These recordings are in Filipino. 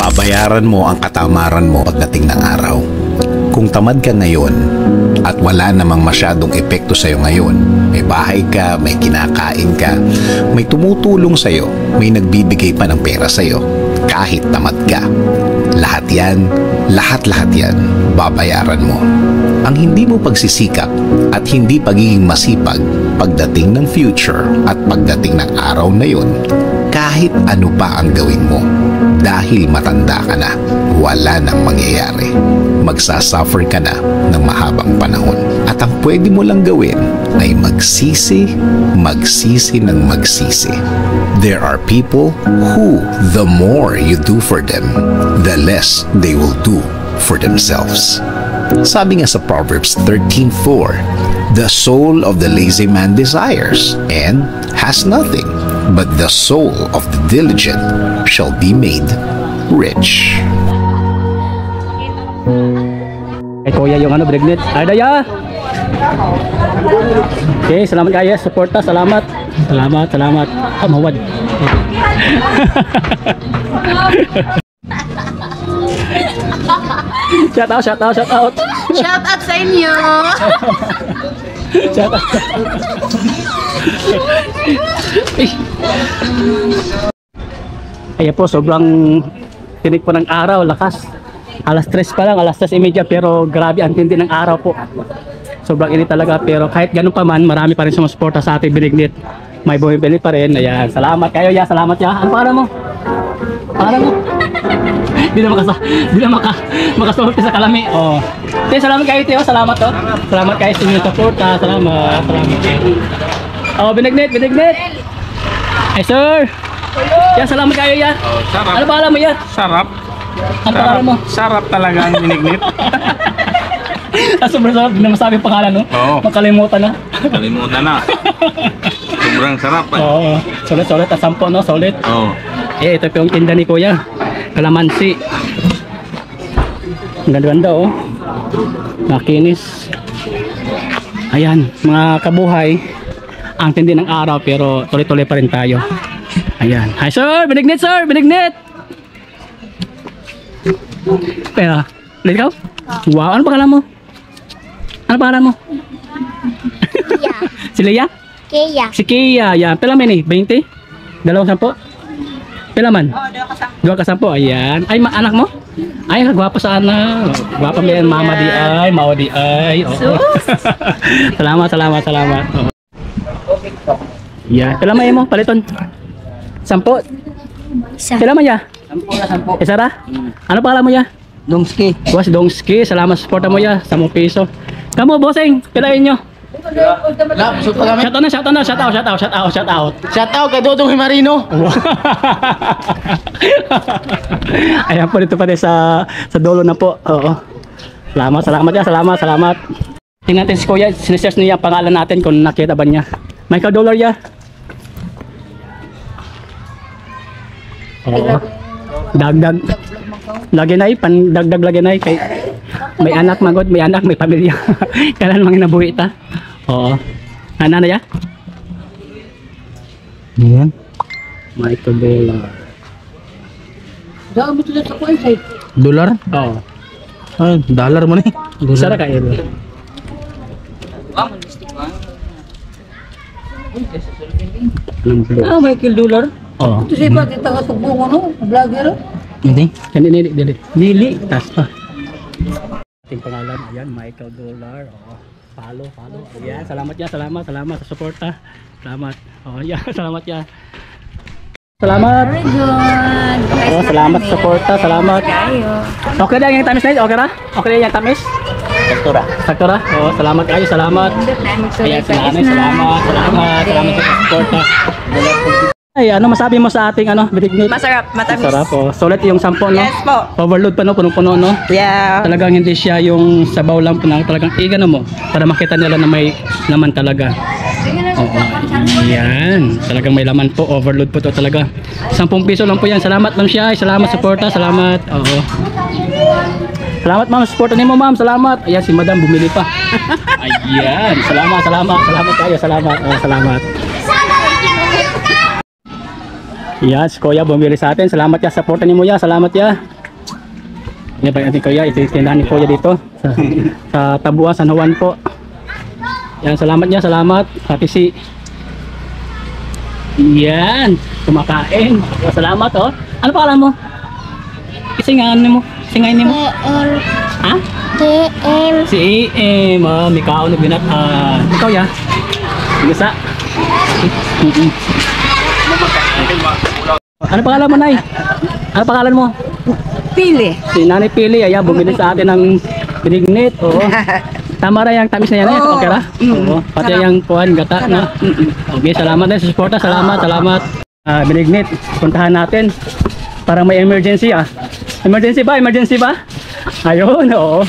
Babayaran mo ang katamaran mo pagdating ng araw. Kung tamad ka ngayon at wala namang masyadong epekto sa'yo ngayon, may bahay ka, may kinakain ka, may tumutulong sa'yo, may nagbibigay pa ng pera sa'yo, kahit tamad ka. Lahat yan, lahat yan, babayaran mo. Ang hindi mo pagsisikap at hindi pagiging masipag pagdating ng future at pagdating ng araw na yun, kahit ano pa ang gawin mo, dahil matanda ka na, wala nang mangyayari. Magsasuffer ka na ng mahabang panahon. At ang pwede mo lang gawin ay magsisi ng magsisi. There are people who, the more you do for them, the less they will do for themselves. Sabi nga sa Proverbs 13:4, the soul of the lazy man desires and has nothing, but the soul of the diligent shall be made rich. Ay kuya yung ano, Brignet. Ay daya. Okay, salamat kayo. Suporta, salamat. Salamat. Mawad. Shout out. Shout out sa inyo. Shout out. Ayan po, sobrang tinik po ng araw, lakas. Alas 3 pa lang, alas 3:30, pero grabe ang tindi ng araw po. Sobrang init talaga, pero kahit ganun pa man, marami pa rin sumusuporta sa ating Binignit. May bumibili pa rin. Ayan, salamat kayo ya, salamat ya. Ano para mo? Para mo? Di na makasulti sa kalami. Oh. Tiyo, salamat kayo Tiyo, salamat to. Salamat kayo sa inyong suporta. Salamat kayo. Oh, Binignit. Ay sir. Ya, salamat kayo ya. Oh, sarap. Ano pala mo ya? Sarap. Ano pangalan mo? Sarap talaga ang Binignit. Sobrang sarap, hindi na masabi ang pangalan, no? Oo. Makalimutan na. Kalimutan na. Sobrang sarap. Oo. Solid at 10, no? Solid. Oo. Eh, ito po yung tinda ni Kuya. Kalamansi. Ang ganda-ganda, oh. Makinis. Ayan, mga kabuhay. Ang tindi ng araw, pero tuloy-tuloy pa rin tayo. Ayan. Hi, sir! Binignit, sir! Binignit! Pera. Ulit ikaw? Wow, ano pangalan mo? Ano pangalan mo? Kia. Si Leia? Kia. Si Kia, yan. Pila man eh? 20? 210? Pila man? 210, ayan. Ay, anak mo? Ay, gwapo sana. Gwapo mo yan, mama di ay, mao di ay. Oo. Salamat. Oo. Yan. Pila man mo? Paliton. 10? Pila man ya? 10. Isa ra? Ano pangalan mo ya? Dongski. Boss Dongski, salamat sa suporta mo ya, 10 piso. Kamu bossing, pilain nyo. Shout out. Shout out kay Dodong Himarino. Ayan po, dito pa rin sa dulo na po. Oo. Salamat ya, salamat. Tingnan natin si Kuya, sinesearch niya ang pangalan natin kung nakita ba niya. Michael Dollar ya. Oo. Dagdag. Lagi na pandagdag lagi na kay may anak magod, may anak, may pamilya. Kailan mga nabuhi ta? Oo. Ano na ya? Yan. Michael Dollar. Daan mo ito sa kuwan sa'yo. Dolar? Oo. Ay, dollar mo na eh. Sara ka ito. Ah, Michael Dollar? Oo. Ito siya ba? Kita ka sa bungo no? Vlogger? Hindi. Dili. Nili. Tas pa. Ating pangalan, ayan, Michael Dollar. Oo. Follow. Ayan, salamat sa suporta. Salamat. Oh, yeah, salamat ya. Salamat. Very good. Oh, salamat sa suporta. Salamat. Okay na yung tamis na ito? Okay na yung tamis? Saktura. Oh, salamat kayo. Salamat. Ayan, salamat sa suporta. Ay, ano masabi mo sa ating Binignit? Masarap, matamis. Masarap, oh. Sulit yung 10, no? Yes po. Overload pa, no? Punong-puno, no? Yeah. Talagang hindi siya yung sabaw lang po na talagang igano mo para makita nila na may laman talaga. Oo. Yan. Talagang may laman po. Overload po to talaga. 10 piso lang po yan. Salamat, Ma'am Shai. Salamat, suporta. Salamat. Oo. Salamat, Ma'am. Suporta niyo mo, Ma'am. Salamat. Ayan, si Madam bumili pa. Ayan. Salamat. Salamat kayo. Salamat. Salamat. Yes, Kuya bumili sa atin. Salamat ya, supportan niyo mo ya. Salamat ya. Yan ba yung kuya, ito yung tindahan ni kuya dito sa Tabuan, San Juan po. Yan, salamat niya, salamat. Pati si yan, kumakain. Salamat oh. Ano pangalan mo? Isingahan mo. Singahin mo. Ha? TM. Si EM. May kaon na binat. Ikaw ya? Gisa. Ano pangalan mo, Nay? Ano pangalan mo? Pili. Si Nanay Pili, ayan, bumili sa atin ng binignit. Oo. Tama ra yung tamis na yan. Oo. Okay ra? Oo. Pati yung kuhan, gata. No? Okay, salamat din sa suporta. Salamat, salamat. Binignit, puntahan natin. Parang may emergency ah. Emergency ba? Emergency ba? Ayun, oo.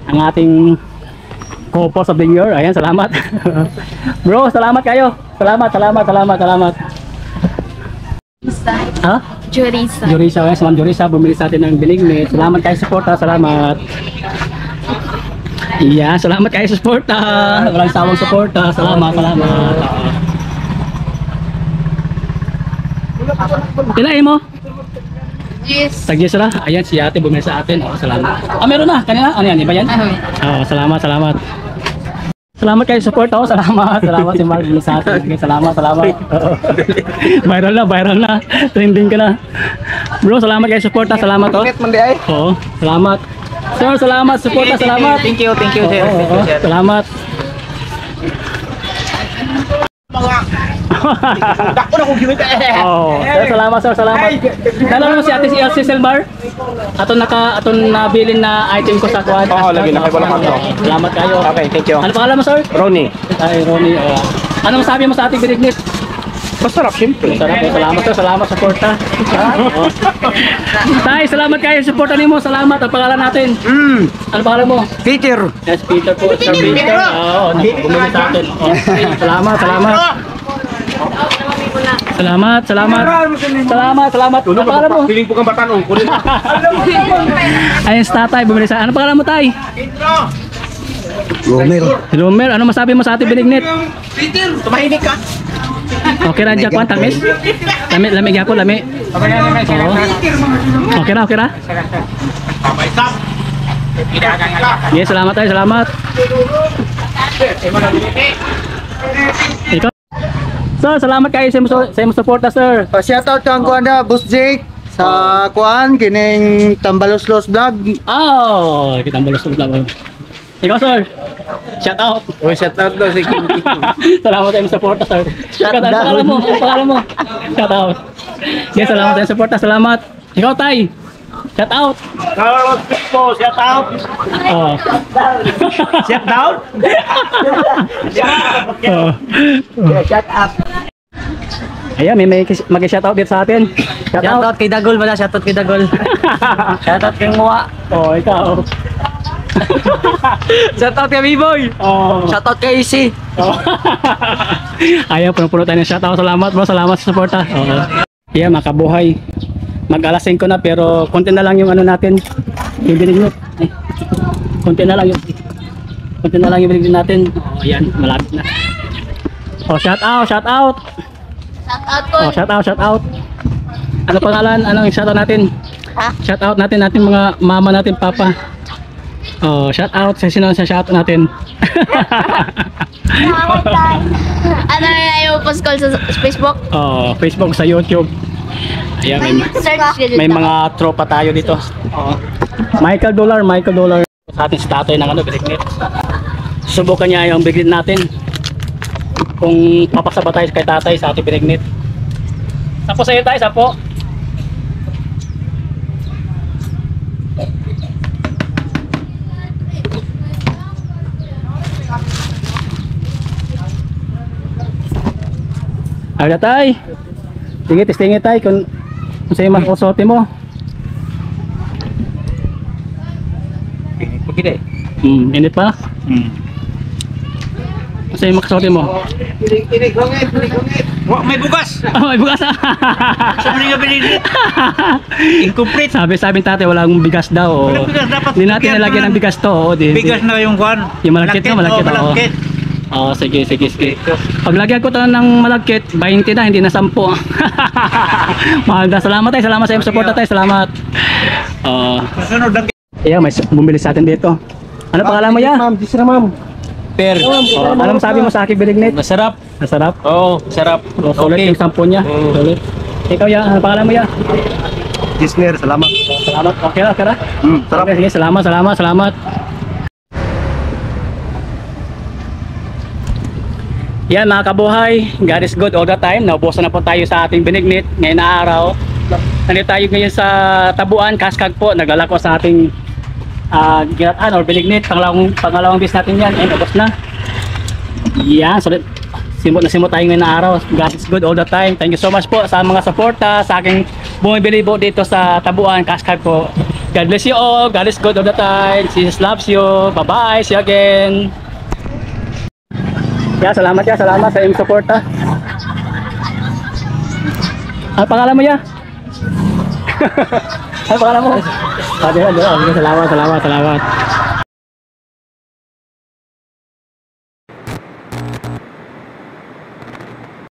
Ang ating co-post of the year. Ayan, salamat. Bro, salamat kayo. Salamat, salamat, salamat, salamat. Ha? Jurisa. Jurisa, yes, Ma'am Jurisa, bumili sa atin ng binignit. Salamat kayo sa suporta, salamat. Iya, salamat kayo sa suporta. Walang sawang suporta. Salamat, salamat. Kailangan mo? Yes. Tag-yes ra. Ayan, si ate bumili sa atin. Oh, salamat. Meron na. Kanina? Ano yan? Iba yan? Salamat, salamat. Salamat kayo sa support. Oh, salamat. Salamat si Mark bumili sa atin. Okay, salamat, salamat. Viral na, viral na. Trending ka na. Bro, salamat kayo sa support. Salamat oh. Oo, salamat. Sir, salamat. Support. Salamat. Thank you, sir. Thank you, sir. Salamat. Oh, sir, salamat sir, salamat. Nalala mo si Ate si Elsie Selmar? Aton nabilin na item ko sa kuwan. Oo, lagi na kayo lang. Salamat kayo. Okay, thank you. Ano pangalan mo sir? Ronnie. Ay, Ronnie. Anong sabi mo sa ating binignit? Masarap, siyempre. Salamat, salamat sir, salamat sa suporta. Tay, salamat kayo sa suporta nimo. Salamat. Ang pangalan natin. Ano pangalan mo? Peter. Yes, Peter po. Sir Peter. Oo, bumili sa atin. Salamat, salamat. Salamat, salamat. Salamat, salamat. Ano pangalan mo? Piling po kang batanong. Ayun si tatay, bumili sa... Ano pangalan mo tay? Romer. Romer, ano masabi mo sa ating binignit? Peter, tumahimik ka. Okay ra dyan, kwan, tamis? Lamig ako, lamig. Oo. Okay ra, okay ra? Yes, salamat tayo, salamat. Ikaw? Sir, salamat kayo sa imo suporta, sir. Shoutout kang kuan na Boss Jake sa kuan kining Tambalos-los vlog. Oh, kita balos ng vlog. Ikaw, sir. Shout out. Oh, shoutout daw si King King. Salamat sa imo suporta, sir. Shout Ikaw, ano pangalan mo? Ano pangalan mo? Shout out. Yes, salamat sa imo suporta, salamat. Ikaw, tay. Shout out. Carlos po, shout out. Oh. Shout out. Oh. Shout out. Ayan, may mag-shoutout dito sa atin. Shoutout. kay Dagol wala, shout out kay Dagol. Shout out kay Muwa. Oh, ikaw. Shout out kay B-Boy. Oh. Shout out kay Easy. Oh. Ayan, puno-puno tayo ng shoutout. Salamat bro, salamat sa suporta. Oo. Ayan, makabuhay. Mag-alas 5 na pero konti na lang yung ano natin. Yung binignit. Konti na lang yung binignit natin. Oh, ayan, malapit na. Oh, shout out, shout out. Shout out ko. Oh, shout out, shout out. Ano pangalan? Anong shout out natin? Ha? Shout out natin mga mama natin, papa. Oh, shout out sa sino sa shout out natin. Ano na yung post call sa Facebook? Oh, Facebook, sa YouTube. Ayan, Search may mga tropa tayo dito. Oo. Michael Dollar. Sa atin si tatay ng ano, binignit. Subukan niya yung binignit natin. Kung papasa ba tayo kay tatay sa ating binignit. Sapo sa'yo tayo, sapo. Aga tay. Sige, testingin tay kung sa'yo makusote mo. Pagkita eh. Init pa? Sa'yo makasote mo. May bugas. Oh, may bukas. Sabi nga binigit. Incomplete. Sabi tatay walang bigas daw. Walang bigas, dapat Hindi natin bigyan nilagyan ng ng bigas to. Oh, Bigas na yung kwan. Yung malagkit no, malagkit. Malagkit. Oh, sige. Paglagyan ko to ng malagkit, 20 na, hindi na 10. Mahal na. Salamat tayo. Salamat sa iyong support tayo. Salamat. Yeah, may bumili sa atin dito. Ano pangalan mo ya? Ma'am, disra ma'am. Per. Anong sabi mo sa akin, Benignit? Masarap. Masarap? Oo, sarap. Sulit yung 10 niya. Sulit. Ikaw ya, ano pangalan mo ya? Disner, salamat. Salamat. Okay lang, kara. Sarap. Okay, sige, salamat. Yan mga kabuhay, God is good all the time. Naubusan na po tayo sa ating binignit ngayon na araw. Nandito tayo ngayon sa Tabuan, Kaskag po. Naglalako sa ating ginatan or binignit. Pangalawang bis natin yan. Ayun, ubos na. Yan, so simot tayo ngayon na araw. God is good all the time. Thank you so much po sa mga suporta, sa aking bumibili po dito sa Tabuan, Kaskag po. God bless you all. God is good all the time. Jesus loves you. Bye-bye. See you again. Salamat sa iyong suporta. Ano pangalan mo ya? Ano pangalan mo? Salamat.